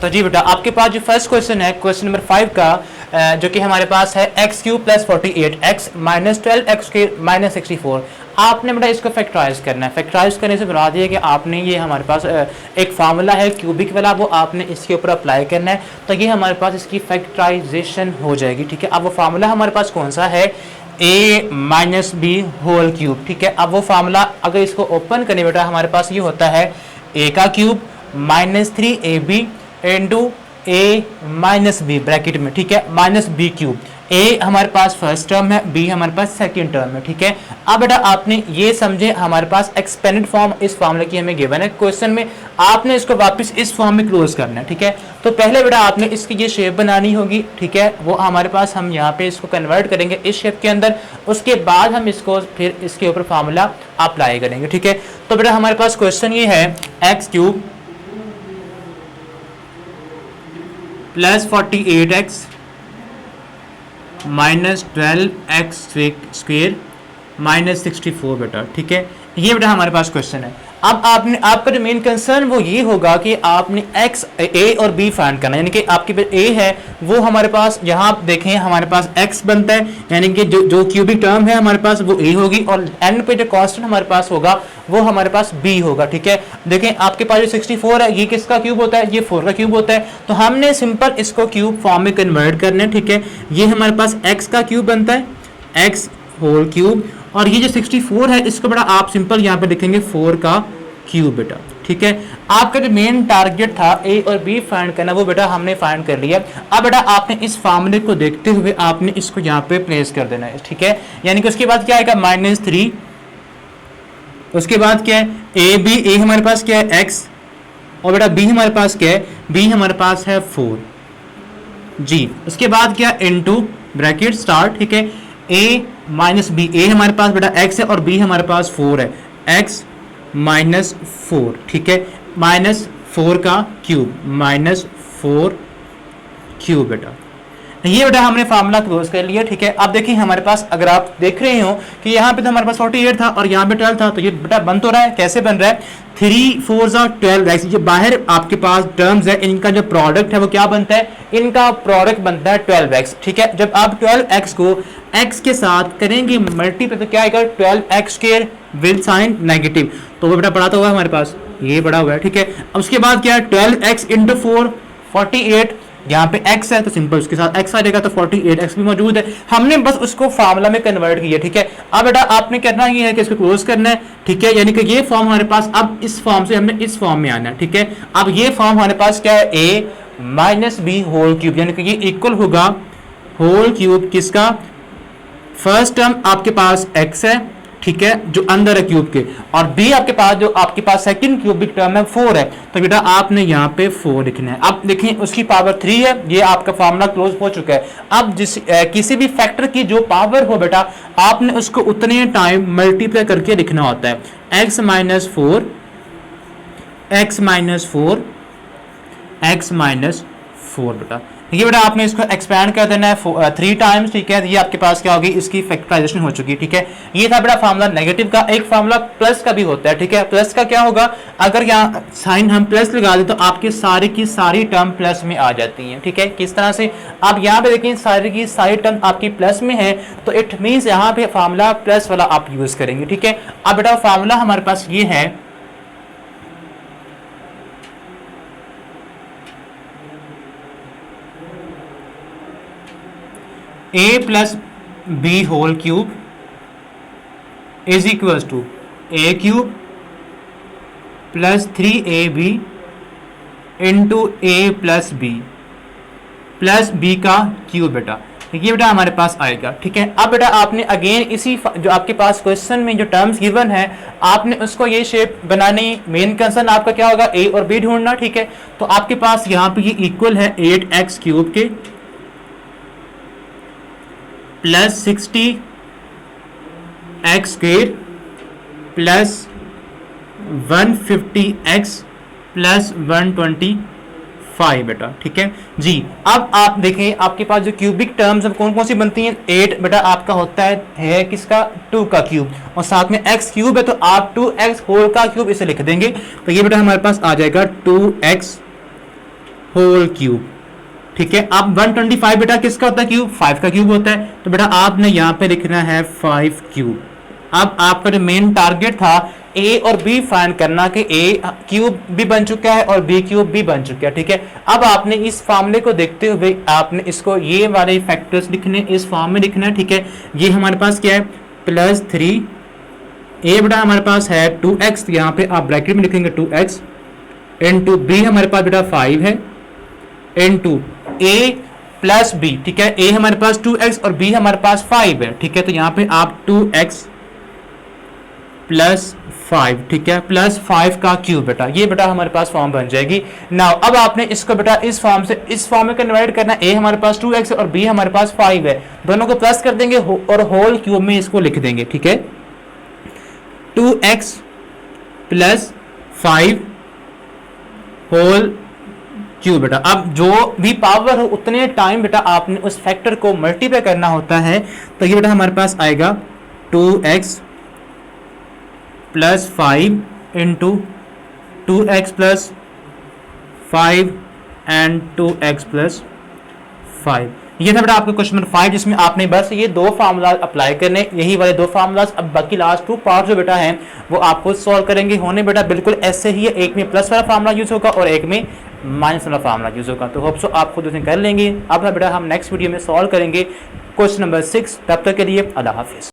तो जी बेटा आपके पास जो फर्स्ट क्वेश्चन है क्वेश्चन नंबर 5 का जो कि हमारे पास है x cube plus 48 x minus 12 x के माइनस 64। आपने बेटा इसको फैक्टराइज करना है। फैक्टराइज करने से बता दिया कि आपने ये हमारे पास एक फार्मूला है क्यूबिक वाला, वो आपने इसके ऊपर अप्लाई करना है, तो ये हमारे पास इसकी फैक्टराइजेशन हो जाएगी। ठीक है, अब वो फार्मूला हमारे पास कौन सा है, a minus B whole cube. ठीक है, अब वो फार्मूला अगर इसको ओपन करें बेटा हमारे पास ये होता है a का क्यूब माइनस 3ab इंटू ए माइनस बी ब्रैकेट में। ठीक है, माइनस बी क्यूब। ए हमारे पास फर्स्ट टर्म है, बी हमारे पास सेकंड टर्म है। ठीक है, अब बेटा आपने ये समझे हमारे पास एक्सपेंडेड फॉर्म इस फॉर्मूले की हमें गिवन है क्वेश्चन में, आपने इसको वापस इस फॉर्म में क्लोज करना है। ठीक है, तो पहले बेटा आपने इसकी ये शेप बनानी होगी। ठीक है, वो हमारे पास हम यहाँ पे इसको कन्वर्ट करेंगे इस शेप के अंदर, उसके बाद हम इसको फिर इसके ऊपर फार्मूला अप्लाई करेंगे। ठीक है, तो बेटा हमारे पास क्वेश्चन ये है x cube plus 48x minus 12x square minus 64 बेटा। ठीक है, ये बेटा हमारे पास क्वेश्चन है। अब आपने आपका जो मेन कंसर्न वो ये होगा कि आपने x a और b फाइंड करना है, यानी कि आपकी a है वो हमारे पास यहाँ देखें हमारे पास x बनता है, यानी कि जो क्यूबिक टर्म है हमारे पास वो a होगी, और n पे जो कांस्टेंट हमारे पास होगा वो हमारे पास b होगा। ठीक है, देखें आपके पास जो 64 है ये किसका क्यूब होता है, ये 4 का क्यूब होता है, तो हमने सिंपल इसको क्यूब फॉर्म में कन्वर्ट करना है। ठीक है, ये हमारे पास x का क्यूब बनता है, x होल क्यूब, और ये जो 64 है इसको बेटा आप सिंपल यहाँ पे लिखेंगे 4 का क्यूब बेटा। ठीक है, आपका जो मेन टारगेट था a और b फाइंड करना वो बेटा हमने फाइंड कर लिया। अब बेटा आपने इस फार्मूले को देखते हुए आपने इसको यहाँ पे प्लेस कर देना है। ठीक है, यानी कि उसके बाद क्या आएगा -3, उसके बाद क्या है a हमारे पास क्या है x, और बेटा b हमारे पास क्या है, b हमारे पास है 4 जी, उसके बाद क्या इनटू ब्रैकेट स्टार्ट। ठीक है, a माइनस बी, ए हमारे पास बेटा x है और b हमारे पास 4 है, x माइनस 4। ठीक है, -4 का क्यूब, -4 क्यूब बेटा। ये बेटा हमने फार्मूला क्लोज कर लिया। ठीक है, अब देखिए हमारे पास अगर आप देख रहे हो कि यहाँ पे तो हमारे पास 48 था और यहाँ पे 12 था, तो ये बेटा बन तो रहा है, कैसे बन रहा है 3 4 12x, ये बाहर आपके पास टर्म्स है, इनका जो प्रोडक्ट है वो क्या बनता है, इनका प्रोडक्ट बनता है 12x। ठीक है, जब आप 12x को x के साथ करेंगे मल्टीप्लाई तो क्या आएगा 12x square with sign negative, तो वो बेटा पढ़ा तो हुआ हमारे पास, ये पढ़ा हुआ है। ठीक है, अब उसके बाद क्या है 12x इंटू 4 48, यहाँ पे x है तो सिंपल उसके साथ x आ जाएगा, तो 48x भी मौजूद है, हमने बस उसको फार्मूला में कन्वर्ट किया। ठीक है, अब बेटा आपने करना ये है कि इसको क्लोज करना है। ठीक है, यानी कि ये फॉर्म हमारे पास, अब इस फॉर्म से हमने इस फॉर्म में आना है। ठीक है, अब ये फॉर्म हमारे पास क्या है a minus B whole cube, यानी कि ये इक्वल होगा होल क्यूब किसका, फर्स्ट टर्म आपके पास x है, ठीक है, जो अंदर है क्यूब के, और b आपके पास जो आपके पास सेकंड क्यूबिक टर्म है 4 है, तो बेटा आपने यहाँ पे 4 लिखना है। अब देखिए उसकी पावर 3 है, ये आपका फार्मूला क्लोज हो चुका है। अब किसी भी फैक्टर की जो पावर हो बेटा आपने उसको उतने टाइम मल्टीप्लाई करके लिखना होता है, x माइनस 4 बेटा। ये बेटा आपने इसको एक्सपैंड कर देना है 3 टाइम्स। ठीक है, ये आपके पास क्या होगी, इसकी फैक्टराइजेशन हो चुकी है। ठीक है, ये था बेटा फार्मूला नेगेटिव का। एक फार्मूला प्लस का भी होता है। ठीक है, प्लस का क्या होगा, अगर यहाँ साइन हम प्लस लगा दें तो आपके सारी की सारी टर्म प्लस में आ जाती हैं। ठीक है, किस तरह से, आप यहाँ पे देखें सारी की सारी टर्म आपकी प्लस में है, तो इट मीन्स यहाँ पे फार्मूला प्लस वाला आप यूज करेंगे। ठीक है, अब बेटा फार्मूला हमारे पास ये है a plus B whole cube is equal to a cube plus 3ab into a plus B का क्यूब बेटा। ये बेटा हमारे पास आएगा। ठीक है, अब बेटा आपने अगेन इसी जो आपके पास क्वेश्चन में जो टर्म्स गिवन है आपने उसको ये शेप बनानी, मेन कंसर्न आपका क्या होगा a और b ढूंढना। ठीक है, तो आपके पास यहाँ पे ये इक्वल है 8x क्यूब के plus 60 x square plus 150x plus 125 बेटा। ठीक है जी, अब आप देखें आपके पास जो क्यूबिक टर्म्स अब कौन कौन सी बनती हैं, 8 बेटा आपका होता है किसका 2 का क्यूब, और साथ में x क्यूब है तो आप 2x होल का क्यूब इसे लिख देंगे, तो ये बेटा हमारे पास आ जाएगा 2x होल क्यूब, ठीक है। अब 125 बेटा किसका होता है क्यूब, 5 का क्यूब होता है, तो बेटा आपने यहाँ पे लिखना है 5 क्यूब। अब आपका जो मेन टारगेट था ए और बी फाइंड करना कि ए क्यूब भी बन चुका है और बी क्यूब भी बन चुका है, ठीक है। अब आपने इस फार्मूले को देखते हुए आपने इसको ये वाले फैक्टर्स लिखने इस फॉर्म में लिखना है, ठीक है। ये हमारे पास क्या है +3, ए बेटा हमारे पास है 2x, यहाँ पे आप ब्रैकेट में लिखेंगे 2x इंटू बी हमारे पास बेटा 5 है इंटू ए प्लस बी, ठीक है। ए हमारे पास 2x और बी हमारे पास 5 है, ठीक है। तो यहाँ पे आप 2x प्लस 5, ठीक है, +5 का क्यूब बेटा, ये बेटा हमारे पास फॉर्म बन जाएगी। नाउ अब आपने इसको बेटा इस फॉर्म से इस फॉर्म में कन्वर्ट करना, ए हमारे पास 2x और बी हमारे पास 5 है, दोनों को प्लस कर देंगे और होल क्यूब में इसको लिख देंगे, ठीक है। 2x प्लस 5 होल क्यूब बेटा। अब जो भी पावर हो उतने टाइम बेटा आपने उस फैक्टर को मल्टीप्लाई करना होता है, तो ये बेटा हमारे पास आएगा 2x plus 5 into 2x plus 5 and 2x plus 5। ये था बेटा आपका क्वेश्चन नंबर 5, जिसमें आपने बस ये दो फार्मूला अप्लाई करने, यही वाले दो फार्मूलाज। अब बाकी लास्ट 2 पार्ट जो बेटा हैं वो आपको सॉल्व करेंगे, होने बेटा बिल्कुल ऐसे ही है, एक में प्लस वाला फार्मूला यूज होगा और एक में माइनस वाला फार्मूला यूज होगा। तो होप सो आप खुद उसे कर लेंगे। अब बेटा हम नेक्स्ट वीडियो में सॉल्व करेंगे क्वेश्चन नंबर 6। तब तक के लिए अल्लाह हाफिज।